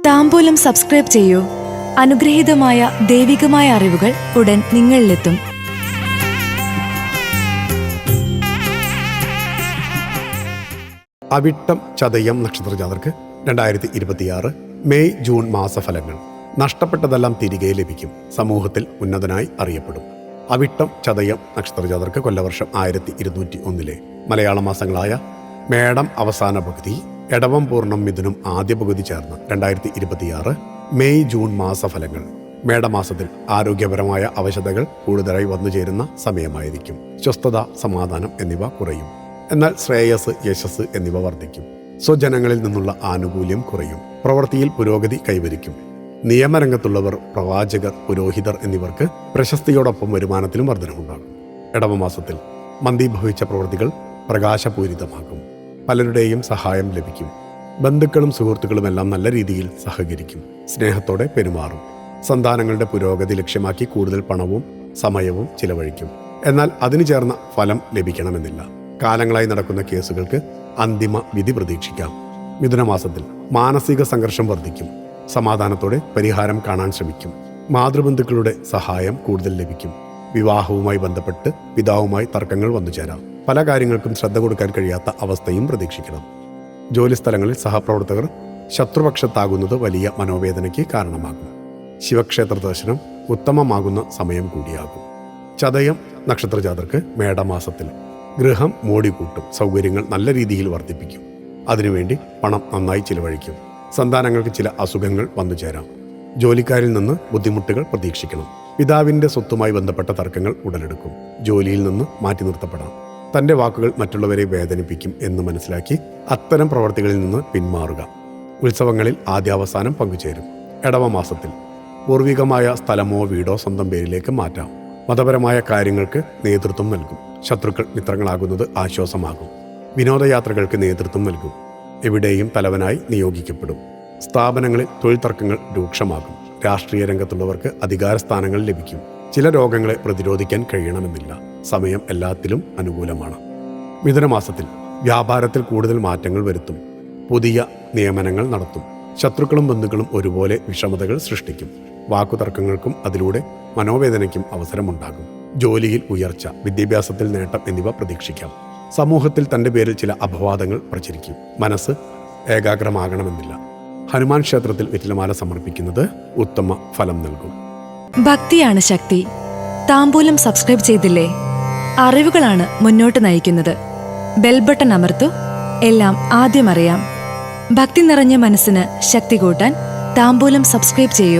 താംബൂലം subscribe ചെയ്യൂ. അനുഗ്രഹീതമായ ദൈവികമായ അറിവുകൾ ഉടൻ നിങ്ങളിലെത്തും. Avittam Chathayam നക്ഷത്രജാതർക്ക് 2026 May June മാസഫലങ്ങൾ. നഷ്ടപ്പെട്ടതെല്ലാം തിരികെ ലഭിക്കും. സമൂഹത്തിൽ ഉന്നതനായി അറിയപ്പെടും. അവിട്ടം ചതയം നക്ഷത്രജാതർക്ക് കൊല്ലവർഷം 1201 മലയാള മാസങ്ങളായ മേടം അവസാന പകുതി, എടവം പൂർണ്ണം മിഥുനം ആദ്യ പകുതി ചേർന്ന് 2026 മെയ് ജൂൺ മാസഫലങ്ങൾ. മേടമാസത്തിൽ ആരോഗ്യപരമായ അവശതകൾ കൂടുതലായി വന്നുചേരുന്ന സമയമായിരിക്കും. സ്വസ്ഥത, സമാധാനം എന്നിവ കുറയും. എന്നാൽ ശ്രേയസ്, യശസ് എന്നിവ വർദ്ധിക്കും. സ്വജനങ്ങളിൽ നിന്നുള്ള ആനുകൂല്യം കുറയും. പ്രവൃത്തിയിൽ പുരോഗതി കൈവരിക്കും. നിയമരംഗത്തുള്ളവർ, പ്രവാചകർ, പുരോഹിതർ എന്നിവർക്ക് പ്രശസ്തിയോടൊപ്പം വരുമാനത്തിലും വർധനമുണ്ടാകും. ഇടവമാസത്തിൽ മന്ദീഭവിച്ച പ്രവൃത്തികൾ പ്രകാശപൂരിതമാകും. പലരുടെയും സഹായം ലഭിക്കും. ബന്ധുക്കളും സുഹൃത്തുക്കളും എല്ലാം നല്ല രീതിയിൽ സഹകരിക്കും. സ്നേഹത്തോടെ പെരുമാറും. സന്താനങ്ങളുടെ പുരോഗതി ലക്ഷ്യമാക്കി കൂടുതൽ പണവും സമയവും ചിലവഴിക്കും. എന്നാൽ അതിനു ചേർന്ന ഫലം ലഭിക്കണമെന്നില്ല. കാലങ്ങളായി നടക്കുന്ന കേസുകൾക്ക് അന്തിമ വിധി പ്രതീക്ഷിക്കാം. മിഥുനമാസത്തിൽ മാനസിക സംഘർഷം വർദ്ധിക്കും. സമാധാനത്തോടെ പരിഹാരം കാണാൻ ശ്രമിക്കും. മാതൃബന്ധുക്കളുടെ സഹായം കൂടുതൽ ലഭിക്കും. വിവാഹവുമായി ബന്ധപ്പെട്ട് പിതാവുമായി തർക്കങ്ങൾ വന്നുചേരാം. പല കാര്യങ്ങൾക്കും ശ്രദ്ധ കൊടുക്കാൻ കഴിയാത്ത അവസ്ഥയും പ്രതീക്ഷിക്കണം. ജോലിസ്ഥലങ്ങളിൽ സഹപ്രവർത്തകർ ശത്രുപക്ഷത്താകുന്നത് വലിയ മനോവേദനയ്ക്ക് കാരണമാകും. ശിവക്ഷേത്ര ദർശനം ഉത്തമമാകുന്ന സമയം കൂടിയാകും. ചതയം നക്ഷത്രജാതർക്ക് മേടമാസത്തിൽ ഗൃഹം മോടികൂട്ടും. സൗകര്യങ്ങൾ നല്ല രീതിയിൽ വർദ്ധിപ്പിക്കും. അതിനുവേണ്ടി പണം നന്നായി ചിലവഴിക്കും. സന്താനങ്ങൾക്ക് ചില അസുഖങ്ങൾ വന്നുചേരാം. ജോലിക്കാരിൽ നിന്ന് ബുദ്ധിമുട്ടുകൾ പ്രതീക്ഷിക്കണം. പിതാവിൻ്റെ സ്വത്തുമായി ബന്ധപ്പെട്ട തർക്കങ്ങൾ ഉടലെടുക്കും. ജോലിയിൽ നിന്ന് മാറ്റി നിർത്തപ്പെടാം. തൻ്റെ വാക്കുകൾ മറ്റുള്ളവരെ വേദനിപ്പിക്കും എന്ന് മനസ്സിലാക്കി അത്തരം പ്രവർത്തികളിൽ നിന്ന് പിന്മാറുക. ഉത്സവങ്ങളിൽ ആദ്യാവസാനം പങ്കുചേരും. ഇടവമാസത്തിൽ പൂർവികമായ സ്ഥലമോ വീടോ സ്വന്തം പേരിലേക്ക് മാറ്റാം. മതപരമായ കാര്യങ്ങൾക്ക് നേതൃത്വം നൽകും. ശത്രുക്കൾ മിത്രങ്ങളാകുന്നത് ആശ്വാസമാകും. വിനോദയാത്രകൾക്ക് നേതൃത്വം നൽകും. എവിടെയും തലവനായി നിയോഗിക്കപ്പെടും. സ്ഥാപനങ്ങളിൽ തൊഴിൽ തർക്കങ്ങൾ രൂക്ഷമാകും. രാഷ്ട്രീയ രംഗത്തുള്ളവർക്ക് അധികാര സ്ഥാനങ്ങൾ ലഭിക്കും. ചില രോഗങ്ങളെ പ്രതിരോധിക്കാൻ കഴിയണമെന്നില്ല. സമയം എല്ലാത്തിലും അനുകൂലമാണ്. മിഥുനമാസത്തിൽ വ്യാപാരത്തിൽ കൂടുതൽ മാറ്റങ്ങൾ വരുത്തും. പുതിയ നിയമനങ്ങൾ നടത്തും. ശത്രുക്കളും ബന്ധുക്കളും ഒരുപോലെ വിഷമതകൾ സൃഷ്ടിക്കും. വാക്കുതർക്കങ്ങൾക്കും അതിലൂടെ മനോവേദനയ്ക്കും അവസരമുണ്ടാകും. ജോലിയിൽ ഉയർച്ച, വിദ്യാഭ്യാസത്തിൽ നേട്ടം എന്നിവ പ്രതീക്ഷിക്കാം. സമൂഹത്തിൽ തൻ്റെ പേരിൽ ചില അപവാദങ്ങൾ പ്രചരിക്കും. മനസ്സ് ഏകാഗ്രമാകണമെന്നില്ല. ഹനുമാൻ ക്ഷേത്രത്തിൽ വെറ്റിലമാല സമർപ്പിക്കുന്നത് ഉത്തമ ഫലം നൽകും. ഭക്തിയാണ് ശക്തി. താംബൂലം സബ്സ്ക്രൈബ് ചെയ്തില്ലേ? അറിവുകളാണ് മുന്നോട്ട് നയിക്കുന്നത്. ബെൽ ബട്ടൺ അമർത്തു. എല്ലാം ആദ്യം അറിയാം. ഭക്തി നിറഞ്ഞ മനസ്സിന് ശക്തി കൂട്ടാൻ താംബൂലം സബ്സ്ക്രൈബ് ചെയ്യൂ.